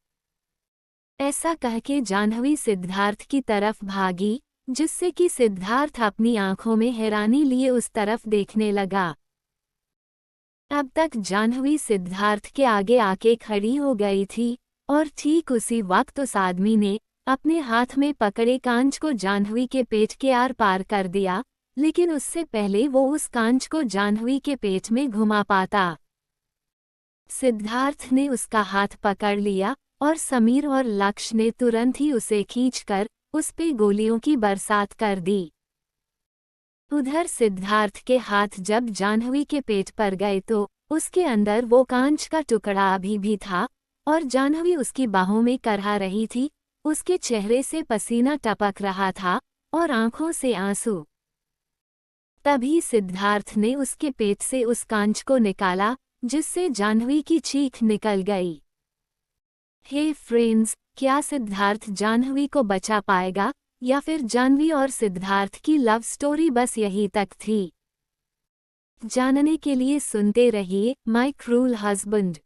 [SPEAKER 1] ऐसा कहके जाह्नवी सिद्धार्थ की तरफ भागी, जिससे कि सिद्धार्थ अपनी आंखों में हैरानी लिए उस तरफ देखने लगा। अब तक जाह्नवी सिद्धार्थ के आगे आके खड़ी हो गई थी और ठीक उसी वक्त उस आदमी ने अपने हाथ में पकड़े कांच को जाह्नवी के पेट के आर पार कर दिया, लेकिन उससे पहले वो उस कांच को जाह्नवी के पेट में घुमा पाता। सिद्धार्थ ने उसका हाथ पकड़ लिया और समीर और लक्ष्य ने तुरंत ही उसे खींचकर उस पे गोलियों की बरसात कर दी। उधर सिद्धार्थ के हाथ जब जाह्नवी के पेट पर गए तो उसके अंदर वो कांच का टुकड़ा अभी भी था और जाह्नवी उसकी बाहों में करहा रही थी। उसके चेहरे से पसीना टपक रहा था और आंखों से आंसू। तभी सिद्धार्थ ने उसके पेट से उस कांच को निकाला, जिससे जाह्नवी की चीख निकल गई। हे फ्रेंड्स, क्या सिद्धार्थ जाह्नवी को बचा पाएगा या फिर जाह्नवी और सिद्धार्थ की लव स्टोरी बस यहीं तक थी? जानने के लिए सुनते रहिए माय क्रूल हस्बैंड।